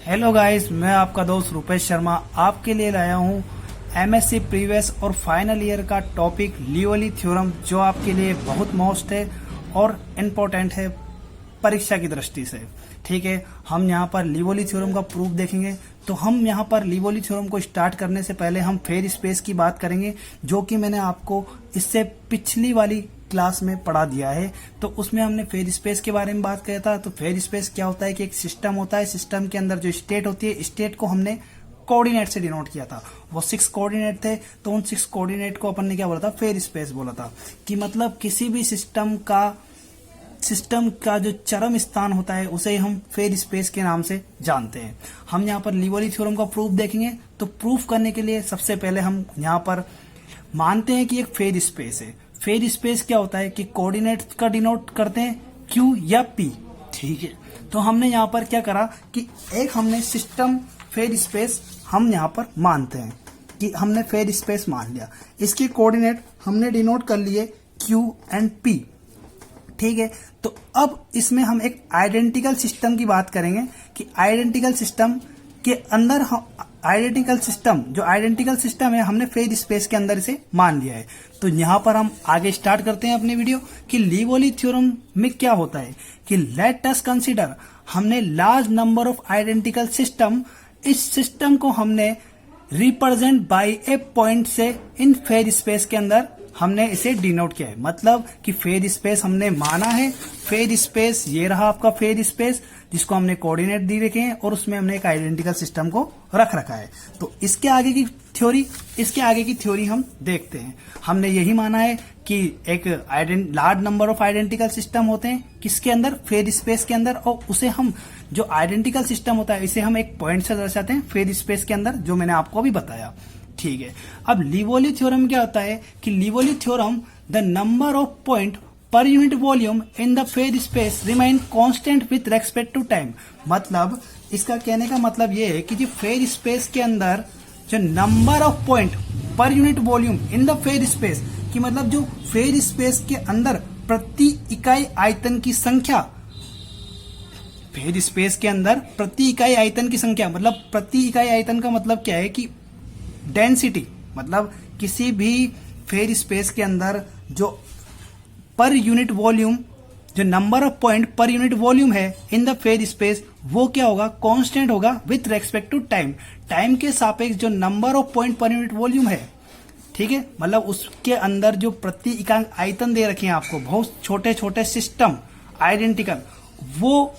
Hello guys, मैं आपका दोस्त रुपेश शर्मा आपके लिए लाया हूँ एमएससी प्रीवियस और फाइनल ईयर का टॉपिक लियोली थ्योरम, जो आपके लिए बहुत मोस्ट है और इम्पोर्टेंट है परीक्षा की दृष्टि से। ठीक है, हम यहाँ पर लियोली थ्योरम का प्रूफ देखेंगे। तो हम यहाँ पर लियोली थ्योरम को स्टार्ट करने से पहले हम फेयर स्पेस की बात करेंगे, जो कि मैंने आपको इससे पिछली वाली क्लास में पढ़ा दिया है। तो उसमें हमने फेयर स्पेस के बारे में बात किया था। तो फेयर स्पेस क्या होता है कि एक सिस्टम होता है, सिस्टम के अंदर जो स्टेट होती है, स्टेट को हमने कोऑर्डिनेट से डिनोट किया था। वो 6 कोऑर्डिनेट थे, तो उन 6 कोऑर्डिनेट को अपन ने क्या बोला था, फेयर स्पेस बोला था। कि मतलब किसी भी सिस्टम का जो चरम स्थान होता है उसे हम फेयर स्पेस के नाम से जानते हैं। हम यहाँ पर लियोली थ्योरम का प्रूफ देखेंगे। तो प्रूफ करने के लिए सबसे पहले हम यहाँ पर मानते हैं कि एक फेयर स्पेस है। फेयर स्पेस क्या होता है कि कोऑर्डिनेट का डिनोट करते हैं Q या P। ठीक है, तो हमने यहाँ पर क्या करा कि एक हमने सिस्टम फेयर स्पेस हम यहाँ पर मानते हैं कि हमने फेयर स्पेस मान लिया। इसके कोऑर्डिनेट हमने डिनोट कर लिए Q एंड P। ठीक है, तो अब इसमें हम एक आइडेंटिकल सिस्टम की बात करेंगे कि आइडेंटिकल सिस्टम के अंदर आइडेंटिकल सिस्टम है, हमने फेयर स्पेस के अंदर इसे मान लिया है। तो यहाँ पर हम आगे स्टार्ट करते हैं अपनी वीडियो कि लियोली थ्योरम में क्या होता है कि लेट अस कंसीडर, हमने large number of identical system, इस सिस्टम को हमने रिप्रेजेंट बाय ए पॉइंट से इन फेयर स्पेस के अंदर हमने इसे डिनोट किया है। मतलब कि फेयर स्पेस हमने माना है। फेयर स्पेस ये रहा आपका फेयर स्पेस, जिसको हमने कोऑर्डिनेट दी रखे हैं और उसमें हमने एक आइडेंटिकल सिस्टम को रख रखा है। तो इसके आगे की थ्योरी हम देखते हैं। हमने यही माना है कि एक large number of identical system होते हैं किसके अंदर, फेयर स्पेस के अंदर, और उसे हम जो आइडेंटिकल सिस्टम होता है इसे हम एक पॉइंट से दर्शाते हैं फेयर स्पेस के अंदर, जो मैंने आपको अभी बताया। ठीक है, अब लियोली थ्योरम क्या होता है कि Liouville theorem, the number of point per unit volume in the phase space remain constant with respect to time. मतलब इसका कहने का मतलब ये है कि जो फेयर स्पेस के अंदर जो number of point per unit volume in the phase space, कि मतलब जो फेयर स्पेस के अंदर प्रति इकाई आयतन की संख्या, फेयर स्पेस के अंदर प्रति इकाई आयतन की संख्या, मतलब प्रति इकाई आयतन का मतलब क्या है कि डेंसिटी, मतलब किसी भी फेयर स्पेस के अंदर जो पर यूनिट वॉल्यूम, जो number of point per unit volume है इन द फेयर स्पेस, वो क्या होगा, कांस्टेंट होगा with respect to time. Time के सापेक्ष जो number of point per unit volume है, ठीक है, मतलब उसके अंदर जो प्रति इकाई आयतन दे रखे हैं आपको, बहुत छोटे छोटे सिस्टम आइडेंटिकल, वो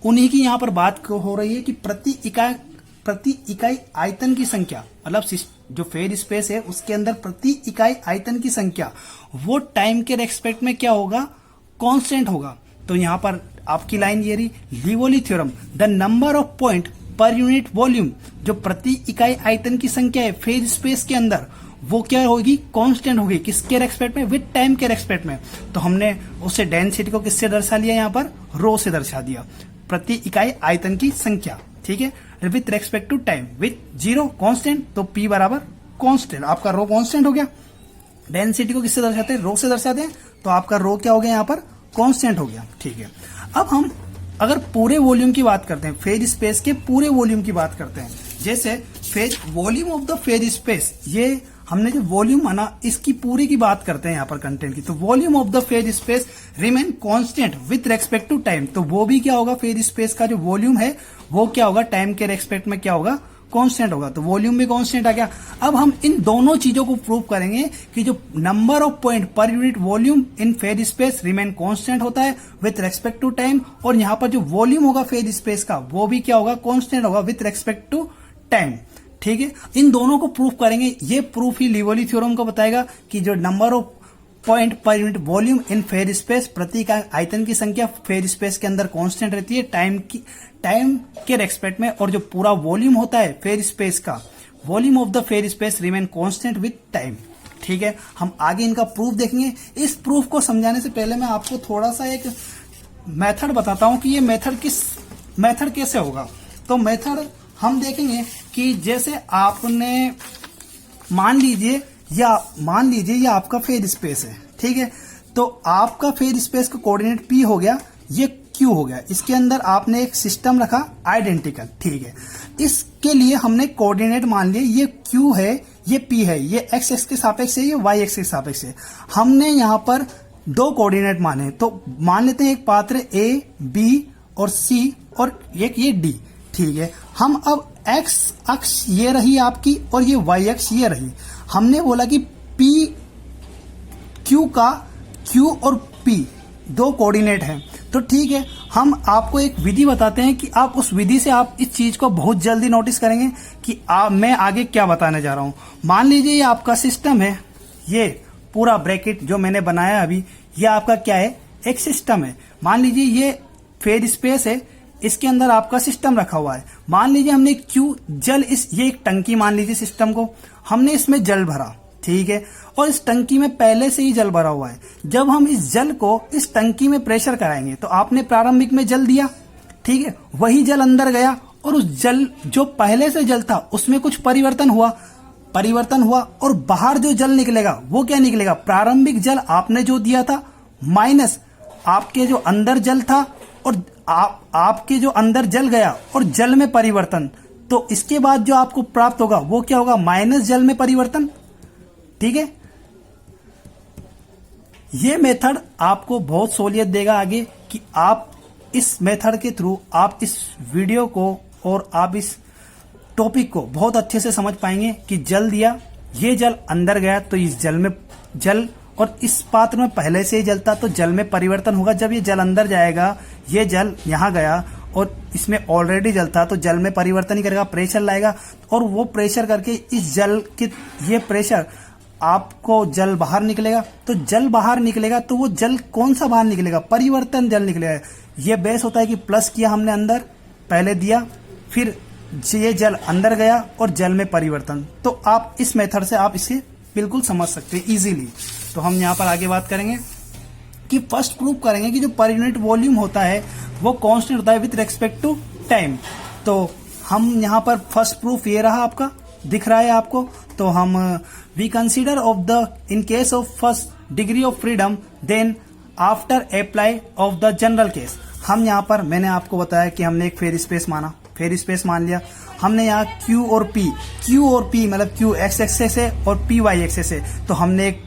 उन्हीं की यहाँ पर बात हो रही है कि प्रति इकाई आयतन की संख्या, मतलब जो फेयर स्पेस है उसके अंदर प्रति इकाई आयतन की संख्या वो टाइम के रेस्पेक्ट में क्या होगा, कांस्टेंट होगा। तो यहाँ पर आपकी लाइन ये रही, Liouville theorem, the number of point per unit volume, जो प्रति इकाई आयतन की संख्या है फेयर स्पेस के अंदर, वो क्या होगी, कांस्टेंट होगी। किसके रेस्पेक्ट में, विद टाइम के रेस्पेक्ट में। तो हमने उसे डेंसिटी को किससे दर्शा लिया, यहाँ पर रो से दर्शा दिया, प्रति इकाई आयतन की संख्या। ठीक है, with respect to time, with 0 constant, तो P बराबर कांस्टेंट, आपका रो कांस्टेंट हो गया। डेंसिटी को किससे दर्शाते हैं, रो से दर्शाते हैं, तो आपका रो क्या हो गया, यहाँ पर कांस्टेंट हो गया। ठीक है, अब हम अगर पूरे वॉल्यूम की बात करते हैं, फेयर स्पेस के पूरे वॉल्यूम की बात करते हैं, जैसे volume of the phase space, ये हमने जो वॉल्यूम माना इसकी पूरी की बात करते हैं यहाँ पर कंटेंट की। तो volume of the phase space remain constant with respect to time, तो वो भी क्या होगा, फेयर स्पेस का जो वॉल्यूम है वो क्या होगा, टाइम के रेस्पेक्ट में क्या होगा, कांस्टेंट होगा। तो वॉल्यूम भी कांस्टेंट आ गया। अब हम इन दोनों चीजों को प्रूव करेंगे कि जो number of point per unit volume in fair space remain constant होता है विथ रेस्पेक्ट टू टाइम, और यहाँ पर जो वॉल्यूम होगा फेयर स्पेस का वो भी क्या होगा, कांस्टेंट होगा विथ रेस्पेक्ट टू टाइम। ठीक है, इन दोनों को प्रूफ करेंगे। ये प्रूफ ही लियोली थ्योरम को बताएगा कि जो number of point per unit volume in fair space, प्रति इकाई आयतन की संख्या फेयर स्पेस के अंदर कांस्टेंट रहती है टाइम के रेस्पेक्ट में, और जो पूरा वॉल्यूम होता है फेयर स्पेस का, volume of the phase space remain constant with time. ठीक है, हम आगे इनका प्रूफ देखेंगे। इस प्रूफ को समझाने से पहले मैं आपको थोड़ा सा एक मेथड बताता हूं कि ये मेथड कैसे होगा। तो मेथड हम देखेंगे कि जैसे आपने मान लीजिए ये आपका फेयर स्पेस है। ठीक है, तो आपका फेयर स्पेस का कोऑर्डिनेट P हो गया, ये क्यू हो गया, इसके अंदर आपने एक सिस्टम रखा आइडेंटिकल, ठीक है। इसके लिए हमने कोऑर्डिनेट मान लिए, ये क्यू है, ये पी है, ये एक्स एक्स के सापेक्ष है, ये वाई एक्स के सापेक्ष है। हमने यहाँ पर दो कोऑर्डिनेट माने, तो मान लेते हैं एक पात्र ए बी और सी और एक ये डी, ठीक है। हम अब एक्स अक्ष ये रही आपकी और ये वाई अक्ष ये रही। हमने बोला कि पी क्यू का क्यू और पी दो कोऑर्डिनेट हैं, तो ठीक है, हम आपको एक विधि बताते हैं कि आप उस विधि से आप इस चीज को बहुत जल्दी नोटिस करेंगे कि मैं आगे क्या बताने जा रहा हूं। मान लीजिए ये आपका सिस्टम है, ये पूरा ब्रैकेट जो मैंने बनाया अभी, ये आपका क्या है, एक सिस्टम है। मान लीजिए ये फेज स्पेस है, इसके अंदर आपका सिस्टम रखा हुआ है। मान लीजिए हमने क्यू जल, ये एक टंकी मान लीजिए सिस्टम को, हमने इसमें जल भरा, ठीक है, और इस टंकी में पहले से ही जल भरा हुआ है। जब हम इस जल को इस टंकी में प्रेशर कराएंगे तो आपने प्रारंभिक में जल दिया, ठीक है, वही जल अंदर गया और उस जल जो पहले से जल था उसमें कुछ परिवर्तन हुआ और बाहर जो जल निकलेगा वो क्या निकलेगा, प्रारंभिक जल आपने जो दिया था माइनस आपके जो अंदर जल था और आपके जो अंदर जल गया और जल में परिवर्तन, तो इसके बाद जो आपको प्राप्त होगा वो क्या होगा, माइनस जल में परिवर्तन, ठीक है। ये मेथड आपको बहुत सहूलियत देगा आगे कि आप इस मेथड के थ्रू आप इस वीडियो को और आप इस टॉपिक को बहुत अच्छे से समझ पाएंगे कि जल दिया, ये जल अंदर गया तो इस जल में जल, और इस पात्र में पहले से ही जल था तो जल में परिवर्तन होगा। जब ये जल अंदर जाएगा, ये जल यहां गया और इसमें ऑलरेडी जल था तो जल में परिवर्तन ही करेगा, प्रेशर लाएगा और वो प्रेशर करके इस जल के ये प्रेशर आपको जल बाहर निकलेगा। तो जल बाहर निकलेगा तो वो जल कौन सा बाहर निकलेगा, परिवर्तन जल निकलेगा। ये बेस होता है कि प्लस किया हमने अंदर, पहले दिया, फिर ये जल अंदर गया और जल में परिवर्तन। तो आप इस मेथड से आप इसे बिल्कुल समझ सकते हैं इजीली। तो हम यहाँ पर आगे बात करेंगे कि फर्स्ट प्रूफ करेंगे कि जो पर यूनिट वॉल्यूम होता है वो कांस्टेंट होता है विथ रेस्पेक्ट टू टाइम। तो हम यहाँ पर फर्स्ट प्रूफ ये रहा, आपका दिख रहा है आपको। तो हम we consider of the in case of first degree of freedom then after apply of the general case. हम यहाँ पर मैंने आपको बताया कि हमने एक फेयर स्पेस माना, फेयर स्पेस मान लिया हमने। यहाँ क्यू और पी मतलब क्यू एक्स एक्सेस है और पी वाई एक्सेस है। तो हमने एक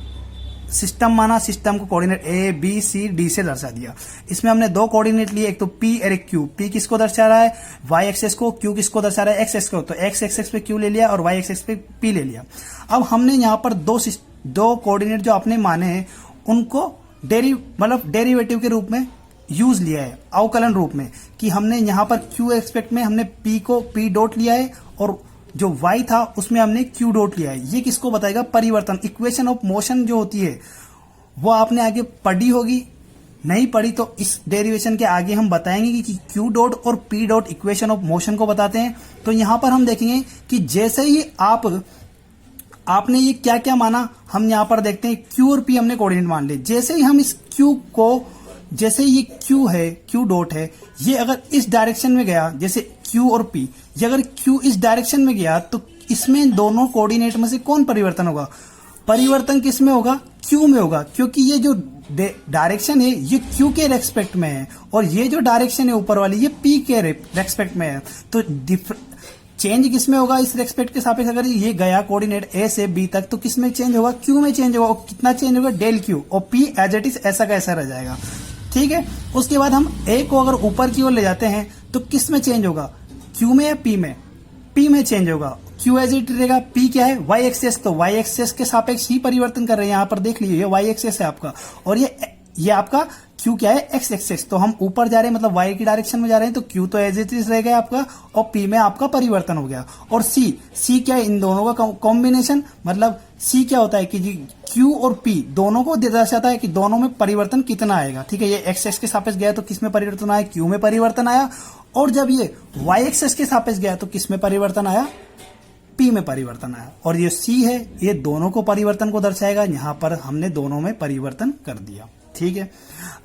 सिस्टम माना, सिस्टम को coordinate A B C D से दर्शा दिया। इसमें हमने दो कोऑर्डिनेट लिए, एक तो पी और एक क्यू। पी किसको दर्शा रहा है, वाई एक्सेस को, क्यू किसको दर्शा रहा है, एक्स एक्स को। तो एक्स एक्सेस पे क्यू ले लिया और वाई एक्सेस पे पी ले लिया। अब हमने यहाँ पर दो कोऑर्डिनेट जो आपने माने हैं उनको डेरिवेटिव के रूप में यूज लिया है, अवकलन रूप में, कि हमने यहाँ पर क्यू एक्सपेक्ट में हमने पी को पी डॉट लिया है और जो y था उसमें हमने q डॉट लिया है। ये किसको बताएगा, परिवर्तन। इक्वेशन ऑफ मोशन जो होती है वो आपने आगे पढ़ी होगी, नहीं पढ़ी तो इस डेरिवेशन के आगे हम बताएंगे कि q डॉट और p dot equation of motion को बताते हैं। तो यहां पर हम देखेंगे कि जैसे ही आपने ये क्या क्या माना, हम यहां पर देखते हैं q और p हमने कोऑर्डिनेट मान लिए। जैसे ही हम इस q को, जैसे ये q है, q डॉट है, ये अगर इस डायरेक्शन में गया, जैसे q और p, ये अगर q इस डायरेक्शन में गया तो इसमें दोनों कोऑर्डिनेट में से कौन परिवर्तन होगा, परिवर्तन किस में होगा, q में होगा, क्योंकि ये जो डायरेक्शन है ये q के रेस्पेक्ट में है और ये जो डायरेक्शन है ऊपर वाली ये p के रेस्पेक्ट में है। तो चेंज किस में होगा, इस रेस्पेक्ट के सापेक्ष अगर ये गया कोऑर्डिनेट a से b तक तो किस में चेंज होगा, q में चेंज होगा। और कितना चेंज होगा, डेल q, और p एज इट इज ऐसा का ऐसा रह जाएगा, ठीक है। उसके बाद हम a को अगर ऊपर की ओर ले जाते हैं तो किस में चेंज होगा, q में या p में, p में चेंज होगा। q एज इट रहेगा, p क्या है, y एक्सेस, तो y एक्सेस के सापेक्ष ही परिवर्तन कर रहे हैं। यहाँ पर देख लीजिए y एक्सेस है आपका और ये आपका q क्या है, x एक्सेस। तो हम ऊपर जा रहे हैं मतलब y की डायरेक्शन में जा रहे हैं तो q तो एज इट इज रहेगा आपका और p में आपका परिवर्तन हो गया। और c क्या है, इन दोनों का कॉम्बिनेशन, मतलब c क्या होता है कि जी q और p दोनों को दर्शाता है कि दोनों में परिवर्तन कितना आएगा, ठीक है। ये x एक्सेस के सापेक्ष गया तो किस में परिवर्तन आया, q में परिवर्तन आया। और जब ये y एक्सेस के सापेक्ष गया तो किस में परिवर्तन आया, p में परिवर्तन आया। और ये c है, ये दोनों को परिवर्तन को दर्शाएगा। यहाँ पर हमने दोनों में परिवर्तन कर दिया, ठीक है।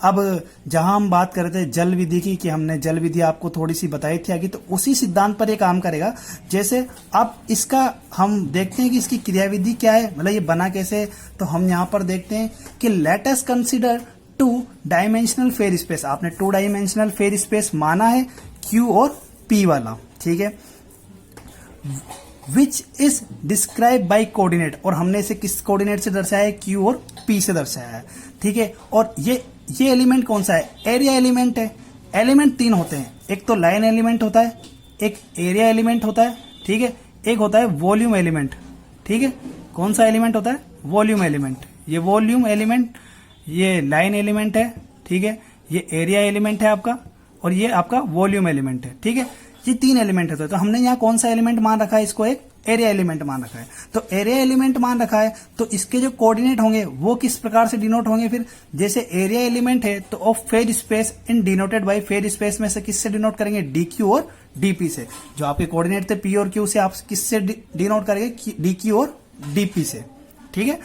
अब जहां हम बात कर रहे थे जल विधि की, कि हमने जल विधि आपको थोड़ी सी बताई थी आगे, तो उसी सिद्धांत पर ये काम करेगा। जैसे अब इसका हम देखते हैं कि इसकी क्रियाविधि क्या है, मतलब ये बना कैसे। तो हम यहाँ पर देखते हैं कि let us consider two dimensional fair space, आपने 2 डायमेंशनल फेयर स्पेस माना है Q और P वाला, ठीक है, which is describe by coordinate, और हमने इसे किस कोऑर्डिनेट से दर्शाया है, Q और P से दर्शाया है, ठीक है। और ये एलिमेंट कौन सा है, एरिया एलिमेंट है। एलिमेंट 3 होते हैं, एक तो लाइन एलिमेंट होता है, एक एरिया एलिमेंट होता है, ठीक है, एक होता है वॉल्यूम एलिमेंट, ठीक है। कौन सा एलिमेंट होता है, वॉल्यूम एलिमेंट। ये वॉल्यूम एलिमेंट, ये लाइन एलिमेंट है, ठीक है, ये एरिया एलिमेंट है आपका, और ये आपका वॉल्यूम एलिमेंट है, ठीक है। ये 3 एलिमेंट होते हैं, तो हमने यहाँ कौन सा एलिमेंट मान रखा है, इसको एक एरिया एलिमेंट मान रखा है। तो एरिया एलिमेंट मान रखा है, तो इसके जो कोऑर्डिनेट होंगे वो किस प्रकार से डिनोट होंगे, फिर जैसे एरिया एलिमेंट है तो of fair space in denoted by fair space में से किससे डिनोट करेंगे, DQ और DP से। जो आपके कोऑर्डिनेट थे P और Q से आप किससे डिनोट करेंगे, DQ और DP से, ठीक है।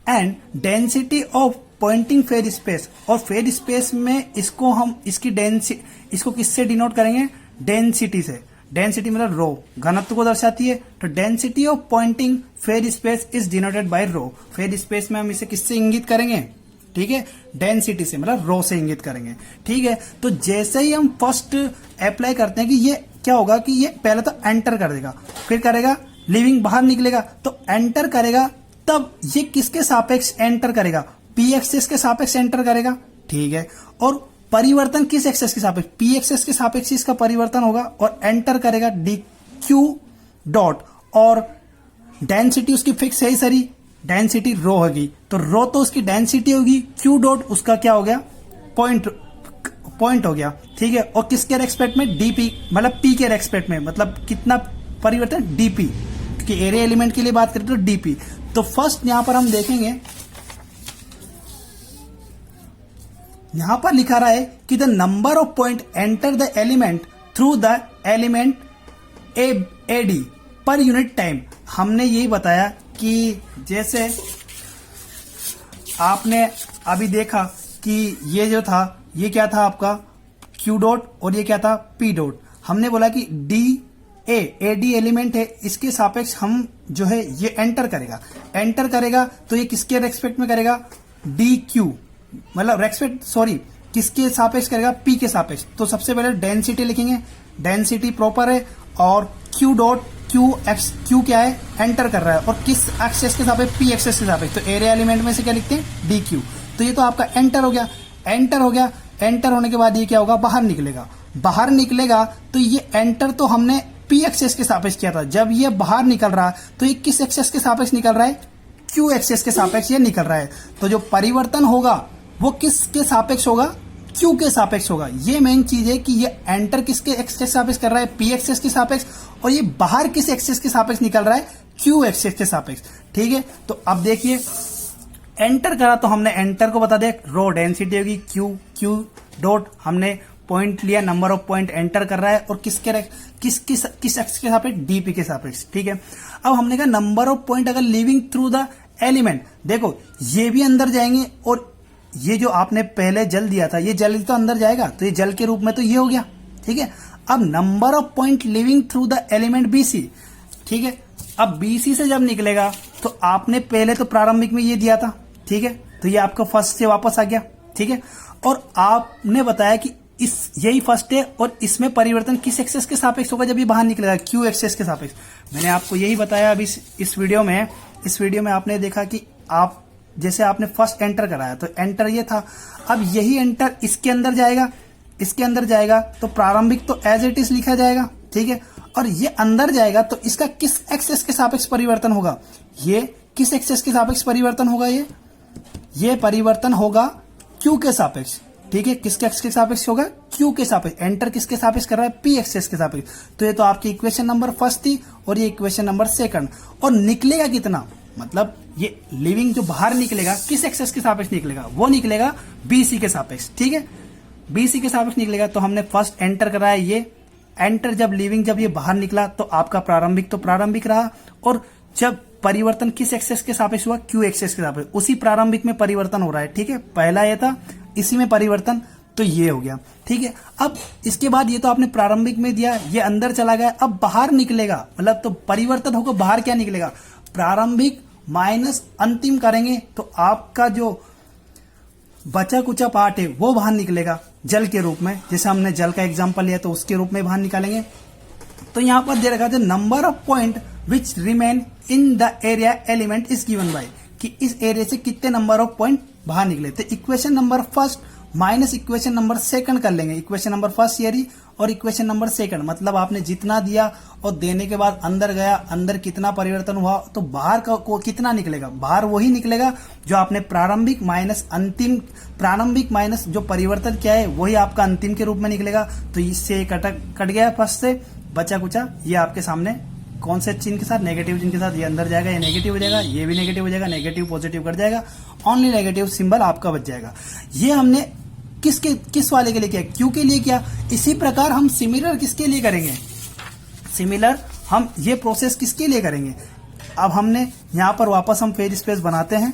And density of pointing phase space, और फेयर स्पेस में इसको हम इसकी डेंसिटी, इसको किससे डिनोट करेंगे, डेंसिटी से। डेंसिटी मतलब रो, घनत्व को दर्शाती है, तो density of pointing phase space is denoted by rho. Phase space में हम इसे किससे इंगित करेंगे, ठीक है, डेंसिटी से, मतलब रो से इंगित करेंगे, ठीक है। तो जैसे ही हम फर्स्ट अप्लाई करते हैं कि ये क्या होगा कि ये पहले तो एंटर कर देगा, फिर करेगा लिविंग बाहर निकलेगा, तो एंटर करेगा, तब ये किसके सापेक्ष एंटर करेगा, P एक्सेस के सापेक्ष एंटर करेगा, ठीक है। और परिवर्तन किस एक्सेस के सापेक्ष, P एक्सेस के सापेक्ष इसका परिवर्तन होगा, और एंटर करेगा DQ डॉट, और डेंसिटी उसकी फिक्स है ही सरी, डेंसिटी रो होगी, तो रो तो उसकी डेंसिटी होगी, Q डॉट उसका क्या हो गया, पॉइंट हो गया, ठीक है। और किसके रेस्पेक्ट में, DP, मतलब P के रेस्पेक्ट में, मतलब कितना परिवर्तन, DP कि एरिया एलिमेंट के लिए बात करें तो DP। तो फर्स्ट यहां पर हम देखेंगे, यहां पर लिखा रहा है कि the number of point enter the element through the element AD पर यूनिट टाइम। हमने यही बताया कि जैसे आपने अभी देखा कि ये जो था, ये क्या था आपका Q डॉट, और ये क्या था P डॉट। हमने बोला कि AD एलिमेंट है, इसके सापेक्ष हम जो है ये एंटर करेगा, तो ये किसके रेस्पेक्ट में करेगा, DQ, मतलब किसके सापेक्ष करेगा, P के सापेक्ष। तो सबसे पहले डेंसिटी लिखेंगे, डेंसिटी प्रॉपर है, और Q डॉट, Q क्या है, एंटर कर रहा है, और किस एक्सेस के सापेक्ष, P एक्सेस के सापेक्ष, तो एरिया एलिमेंट में से क्या लिखते हैं, DQ। तो ये तो आपका एंटर हो गया। एंटर होने के बाद ये क्या होगा, बाहर निकलेगा, तो ये एंटर तो हमने P एक्सेस के सापेक्ष किया था। जब ये बाहर निकल रहा है तो ये किस एक्सेस के सापेक्ष निकल रहा है, Q एक्सेस के सापेक्ष ये निकल रहा है। तो जो परिवर्तन होगा वो किसके सापेक्ष होगा, Q के सापेक्ष होगा। ये मेन चीज है कि ये एंटर किसके एक्सेस के सापेक्ष कर रहा है, P एक्सेस के सापेक्ष, और ये बाहर किस एक्सेस के सापेक्ष निकल रहा है, Q एक्सेस के सापेक्ष, ठीक है। तो अब देखिए एंटर करा, तो हमने एंटर को बता दिया, रो डेंसिटी होगी Q डॉट, हमने पॉइंट लिया, नंबर ऑफ पॉइंट एंटर कर रहा है, और किस एक्सेस के सापेक्ष, DP के सापेक्ष, ठीक है। अब हमने कहा नंबर ऑफ पॉइंट अगर लिविंग थ्रू द एलिमेंट, देखो ये भी अंदर जाएंगे, और ये जो आपने पहले जल दिया था, ये जल तो अंदर जाएगा, तो ये जल के रूप में तो ये हो गया, ठीक है। अब number of point living through the element BC, ठीक है। अब BC से जब निकलेगा, तो आपने पहले तो प्रारंभिक में ये दिया था, ठीक है, तो ये आपका फर्स्ट से वापस आ गया, ठीक है। और आपने बताया कि यही फर्स्ट है, और इसमें परिवर्तन किस एक्सेस के सापेक्ष होगा, जब ये बाहर निकलेगा, Q एक्सेस के सापेक्ष। मैंने आपको यही बताया अभी इस वीडियो में आपने देखा कि आप जैसे आपने फर्स्ट एंटर कराया, तो एंटर ये था, अब यही एंटर इसके अंदर जाएगा, तो प्रारंभिक तो एज इट इज लिखा जाएगा, ठीक है। और ये अंदर जाएगा, तो इसका किस एक्सेस के सापेक्ष परिवर्तन होगा, ये किस एक्सेस के सापेक्ष परिवर्तन होगा, ये परिवर्तन होगा Q के सापेक्ष, ठीक है। किसके एक्सेस के सापेक्ष होगा, Q के सापेक्ष। एंटर किसके सापेक्ष कर रहा है, P एक्सेस के सापेक्ष। तो ये तो आपकी इक्वेशन नंबर फर्स्ट थी, और ये इक्वेशन नंबर सेकंड। और निकलेगा कितना, मतलब ये लिविंग जो बाहर निकलेगा किस एक्सेस के सापेक्ष निकलेगा, वो निकलेगा BC के सापेक्ष, ठीक है। BC के सापेक्ष निकलेगा, तो हमने फर्स्ट एंटर कराया, ये एंटर जब ये बाहर निकला, तो आपका प्रारंभिक रहा, और जब परिवर्तन किस एक्सेस के सापेक्ष हुआ, Q एक्सेस के सापेक्ष, उसी प्रारंभिक में परिवर्तन हो रहा है, ठीक है। पहला ये था, इसी में परिवर्तन, तो ये हो गया, ठीक है। अब इसके बाद ये तो आपने प्रारंभिक में दिया, ये अंदर चला गया, अब बाहर निकलेगा, मतलब तो परिवर्तन होगा, बाहर क्या निकलेगा, प्रारंभिक माइनस अंतिम करेंगे, तो आपका जो बचा कुचा पार्ट है वो बाहर निकलेगा जल के रूप में, जैसे हमने जल का एग्जांपल लिया तो उसके रूप में बाहर निकालेंगे। तो यहां पर दे रखा था number of point which remain in the area element is given bye, कि इस एरिया से कितने नंबर ऑफ पॉइंट बाहर निकले। तो equation number first minus equation number second कर लेंगे। इक्वेशन नंबर फर्स्ट ये रही और इक्वेशन नंबर सेकंड, मतलब आपने जितना दिया और देने के बाद अंदर गया, अंदर कितना परिवर्तन हुआ तो बाहर को कितना निकलेगा, बाहर वही निकलेगा जो आपने प्रारंभिक माइनस अंतिम, प्रारंभिक माइनस जो परिवर्तन किया है वही आपका अंतिम के रूप में निकलेगा। तो इससे कट गया फर्स्ट से, बचा कुचा ये आपके सामने कौन से चिन्ह के साथ, नेगेटिव चिन्ह के साथ, ये अंदर जाएगा, ये नेगेटिव हो जाएगा, ये भी नेगेटिव हो जाएगा, नेगेटिव पॉजिटिव कर जाएगा, ओनली नेगेटिव सिंबल आपका बच जाएगा। ये हमने किस वाले के लिए किया, क्यू के लिए किया। इसी प्रकार हम सिमिलर किसके लिए करेंगे, सिमिलर हम ये प्रोसेस किसके लिए करेंगे। अब हमने यहां पर वापस हम पेज स्पेस बनाते हैं,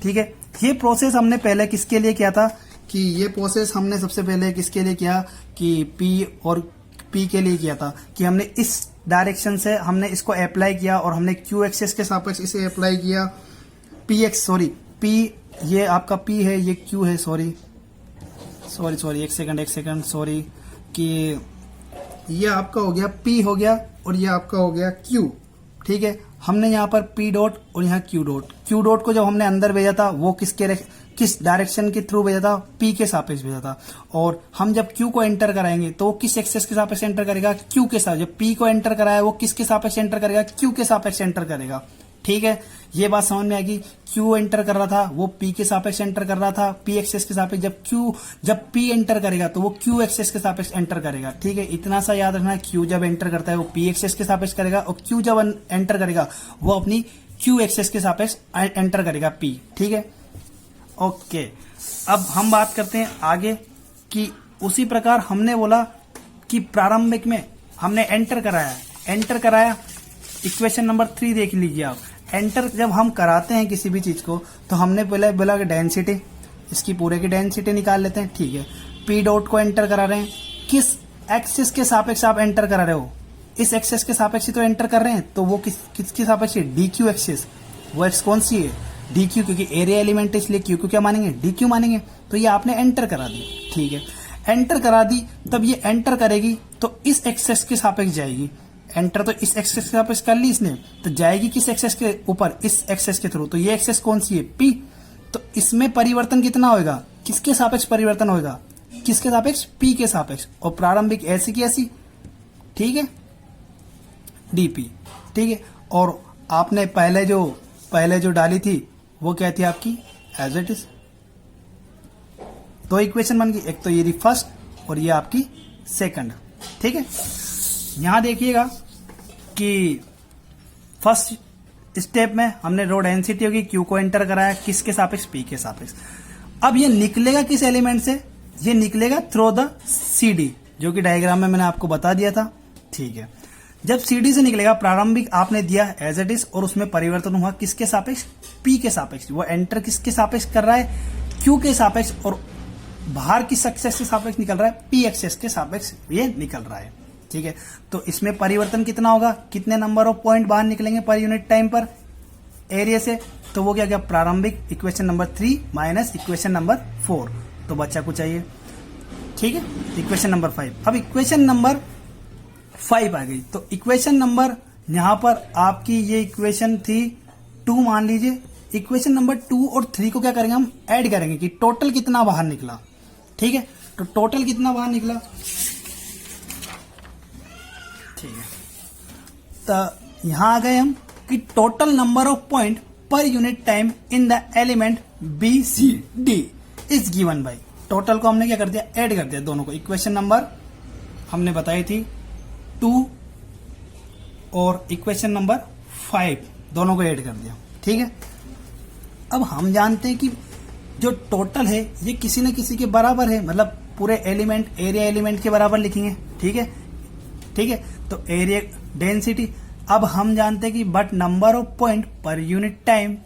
ठीक है। ये प्रोसेस हमने पहले किसके लिए किया था, कि ये प्रोसेस हमने सबसे पहले किसके लिए किया, कि पी और पी के लिए किया था, कि हमने इस डायरेक्शन से हमने इसको अप्लाई किया और हमने क्यू एक्सेस के सापेक्ष इसे अप्लाई किया। पी एक्स सॉरी पी, ये आपका पी है, ये क्यू है, सॉरी एक सेकंड सॉरी, कि ये आपका हो गया पी हो गया और ये आपका हो गया क्यू, ठीक है। हमने यहाँ पर पी डॉट और यहाँ क्यू डॉट को जब हमने अंदर भेजा था वो किस डायरेक्शन के थ्रू भेजा था, पी के सापेक्ष भेजा था। और हम जब क्यू को एंटर कराएंगे तो वो किस एक्सेस के सापेक्ष एंटर करेगा, क्यू के साथ। जब पी को एंटर कराया वो किसके सापेक्ष एंटर करेगा, क्यू के सापेक्ष एंटर करेगा, ठीक है। ये बात समझ में आएगी। क्यू एंटर कर रहा था वो पी के सापेक्ष एंटर कर रहा था, पी एक्सेस के सापेक्ष। जब पी एंटर करेगा तो वो क्यू एक्सेस के सापेक्ष एंटर करेगा, ठीक है। इतना सा याद रखना, क्यू जब एंटर करता है वो पी एक्सेस के सापेक्ष करेगा और क्यू जब एंटर करेगा वो अपनी क्यू एक्सेस के सापेक्ष एंटर करेगा, पी, ठीक है। ओके, अब हम बात करते हैं आगे कि उसी प्रकार हमने बोला कि प्रारंभिक में हमने एंटर कराया। इक्वेशन नंबर 3 देख लीजिए आप। एंटर जब हम कराते हैं किसी भी चीज को तो हमने पहले बोला कि डेंसिटी, इसकी पूरे की डेंसिटी निकाल लेते हैं, ठीक है। पी डॉट को एंटर करा रहे हैं, किस एक्सिस के सापेक्ष आप एंटर करा रहे हो, इस एक्सिस के सापेक्ष तो एंटर कर रहे हैं, तो वो किसके सापेक्ष है, डी क्यू एक्सिस। वो एक्स कौन सी है, डी क्यू, क्योंकि एरिया एलिमेंट है इसलिए क्यू को क्या मानेंगे, डी क्यू मानेंगे। तो ये आपने एंटर करा दी, ठीक है। एंटर करा दी, तब ये एंटर करेगी तो इस एक्सेस के सापेक्ष जाएगी। एंटर तो इस एक्सेस के सापेक्ष कर ली इसने, तो जाएगी किस एक्सेस के ऊपर, इस एक्सेस के थ्रू। तो ये एक्सेस कौन सी है, पी। तो इसमें परिवर्तन कितना होगा, किसके सापेक्ष परिवर्तन होगा, किसके सापेक्ष, पी के सापेक्ष। और प्रारंभिक ऐसी की ऐसी, ठीक है, डीपी, ठीक है। और आपने पहले जो डाली थी वो क्या थी आपकी, एज इट इज। दो इक्वेशन बन गई, एक तो ये फर्स्ट और ये आपकी सेकंड, ठीक है। यहां देखिएगा कि फर्स्ट स्टेप में हमने रो डेंसिटी होगी, क्यू को एंटर कराया, किसके सापेक्ष, पी के सापेक्ष। अब ये निकलेगा किस एलिमेंट से, ये निकलेगा थ्रू द सीडी, जो कि डायग्राम में मैंने आपको बता दिया था, ठीक है। जब सीडी से निकलेगा, प्रारंभिक आपने दिया एज इट इज और उसमें परिवर्तन हुआ किसके सापेक्ष, पी के सापेक्ष। वो एंटर किसके सापेक्ष कर रहा है, क्यू के सापेक्ष, और बाहर किस एक्सेस के सापेक्ष निकल रहा है, पी एक्सेस के सापेक्ष ये निकल रहा है, ठीक है। तो इसमें परिवर्तन कितना होगा, कितने नंबर ऑफ पॉइंट बाहर निकलेंगे पर यूनिट टाइम पर एरिया से। तो वो क्या प्रारंभिक equation number 3 minus equation number 4, तो बच्चा को चाहिए, ठीक है, इक्वेशन नंबर 5। अब इक्वेशन नंबर 5 आ गई, तो इक्वेशन नंबर यहां पर आपकी ये इक्वेशन थी 2 मान लीजिए। इक्वेशन नंबर 2 और 3 को क्या करेंगे, हम ऐड करेंगे कि टोटल कितना बाहर निकला, ठीक है। तो टोटल कितना बाहर निकला, ठीक है। तो यहां आ गए हम कि total number of point per unit time in the element B C D is given by. Total को हमने क्या कर दिया, ऐड कर दिया दोनों को। इक्वेशन नंबर हमने बताई थी 2 और इक्वेशन नंबर 5 दोनों को ऐड कर दिया, ठीक है। अब हम जानते हैं कि जो टोटल है ये किसी न किसी के बराबर है, मतलब पूरे एलिमेंट एरिया एलिमेंट के बराबर लिखेंगे, ठीक है, ठीक है। तो एरिया डेंसिटी, अब हम जानते हैं कि but number of point per unit time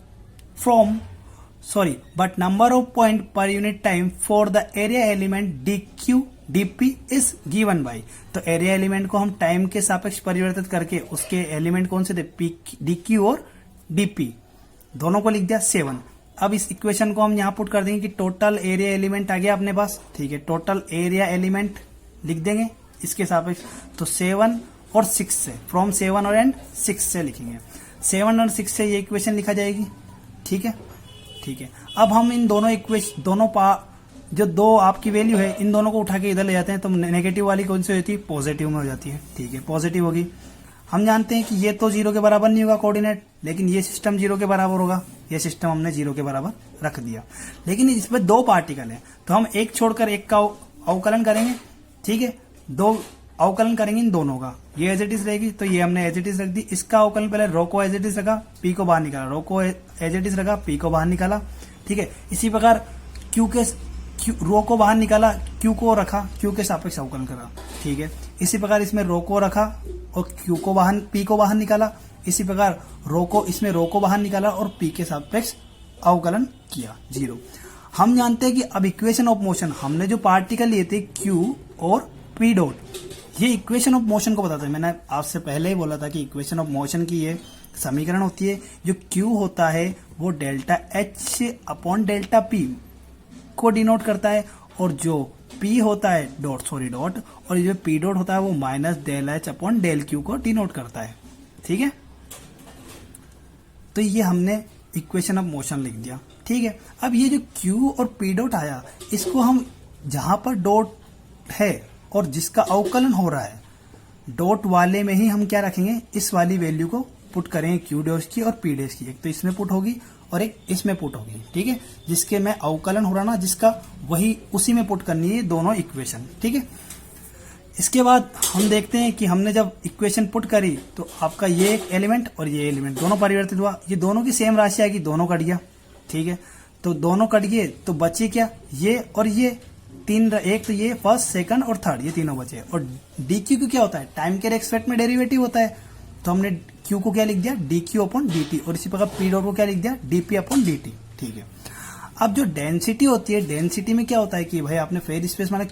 but number of point per unit time for the area element D Q DP is given bye. तो एरिया एलिमेंट को हम टाइम के सापेक्ष परिवर्तित करके उसके एलिमेंट कौन से थे, डी क्यू और डीपी, दोनों को लिख दिया 7। अब इस इक्वेशन को हम यहाँ पुट कर देंगे कि टोटल एरिया एलिमेंट आ गया अपने पास, ठीक है। टोटल एरिया एलिमेंट लिख देंगे इसके सापेक्ष, तो 7 और 6 से, फ्रॉम 7 और एंड 6 से लिखेंगे। 7 और 6 से ये इक्वेशन लिखा जाएगी, ठीक है, ठीक है। अब हम इन दोनों इक्वेशन, जो दो आपकी वैल्यू है, इन दोनों को उठा के इधर ले जाते हैं, तो नेगेटिव वाली कौन सी होती है, पॉजिटिव में हो जाती है, ठीक है, पॉजिटिव होगी। हम जानते हैं कि ये तो 0 के बराबर नहीं होगा कोऑर्डिनेट, लेकिन ये सिस्टम 0 के बराबर होगा, ये सिस्टम हमने 0 के बराबर रख दिया। लेकिन इसमें 2 पार्टिकल है, तो हम एक छोड़कर एक का अवकलन करेंगे, ठीक है, 2 अवकलन करेंगे इन दोनों का, ये एज इट इज रहेगी, तो ये हमने एज इट इज रख दी। इसका अवकलन पहले रो को एज इट इज रखा, पी को बाहर निकाला, रो को एज इट इज रखा, पी को बाहर निकाला, ठीक है। इसी प्रकार रो को बाहर निकाला, क्यू को रखा, क्यू के सापेक्ष अवकलन करा, ठीक है। इसी प्रकार इसमें रो को रखा और पी को बाहर निकाला। इसी प्रकार इसमें रो को बाहर निकाला और पी के सापेक्ष अवकलन किया, 0। हम जानते हैं कि अब इक्वेशन ऑफ मोशन, हमने जो पार्टिकल लिए थे क्यू और पी डॉट, ये इक्वेशन ऑफ मोशन को बताता है। मैंने आपसे पहले ही बोला था कि इक्वेशन ऑफ मोशन की ये समीकरण होती है, जो क्यू होता है वो delta H upon delta P को डिनोट करता है, और जो P होता है डॉट, और जो P डॉट होता है वो minus del H upon del Q को डिनोट करता है, ठीक है। तो ये हमने इक्वेशन ऑफ मोशन लिख दिया, ठीक है। अब ये जो Q और P डॉट आया, इसको हम जहां पर डॉट है और जिसका अवकलन हो रहा है, डॉट वाले में ही हम क्या रखेंगे, इस वाली वैल्यू को पुट करेंगे, Q डॉट की और P डैश की। एक तो इसमें पुट होगी और एक इसमें पुट होगी, ठीक है। जिसके में अवकलन हो रहा ना, जिसका वही उसी में पुट करनी है दोनों इक्वेशन, ठीक है। इसके बाद हम देखते हैं कि हमने जब इक्वेशन पुट करी तो आपका ये एक एलिमेंट और ये एलिमेंट दोनों परिवर्तित हुआ, ये दोनों की सेम राशि आएगी, दोनों कट गया, ठीक है। तो दोनों कट गए तो बचे क्या, ये और ये तीन, एक तो ये फर्स्ट, सेकंड और थर्ड, ये तीनों बचे। और डी क्यू क्या होता है, टाइम के रेस्पेक्ट में डेरिवेटिव होता है, तो हमने क्यू को क्या लिख दिया, D Q upon D T, और इसी प्रकार पी डॉट को क्या लिख दिया, डीपी अपॉन डी टी, ठीक है। अब जो डेंसिटी होती है, डेंसिटी में क्या होता है कि भाई आपने फेयर स्पेस माना,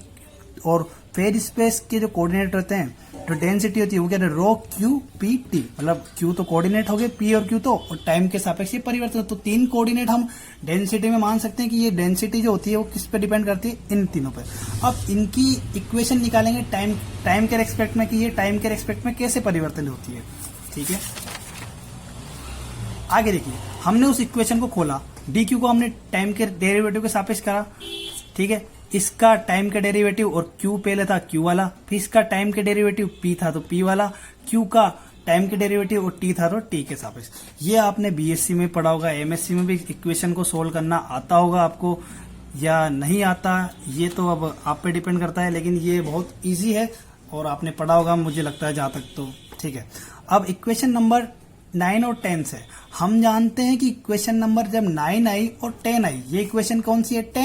और फेयर स्पेस के जो कोऑर्डिनेट रहते हैं, तो डेंसिटी होती है वो क्या है, रो क्यू पी टी, मतलब क्यू तो कोऑर्डिनेट हो गए, पी और क्यू तो, और टाइम के सापेक्ष ये परिवर्तन, तो 3 कोऑर्डिनेट हम डेंसिटी में मान सकते हैं कि ये डेंसिटी जो होती है वो किस पे डिपेंड करती है, इन तीनों पे। अब इनकी इक्वेशन निकालेंगे टाइम के रेस्पेक्ट में, कि ये टाइम के रेस्पेक्ट में कैसे परिवर्तन होती है, ठीक है। आगे देखिए, हमने उस इक्वेशन को खोला, डी क्यू को हमने टाइम के डेरिवेटिव के सापेक्ष करा, ठीक है। इसका टाइम का डेरिवेटिव, और क्यू पहले था क्यू वाला, फिर इसका टाइम के डेरिवेटिव पी था तो पी वाला, क्यू का टाइम के डेरिवेटिव और टी था तो टी के सापेक्ष। ये आपने बीएससी में पढ़ा होगा, एमएससी में भी इक्वेशन को सोल्व करना आता होगा आपको या नहीं आता, ये तो अब आप पे डिपेंड करता है, लेकिन ये बहुत ईजी है और आपने पढ़ा होगा मुझे लगता है जहां तक, तो ठीक है। अब इक्वेशन नंबर 9 और 10 से हम जानते हैं कि इक्वेशन नंबर जब 9 आई और 10 आई, ये इक्वेशन कौन सी है, 10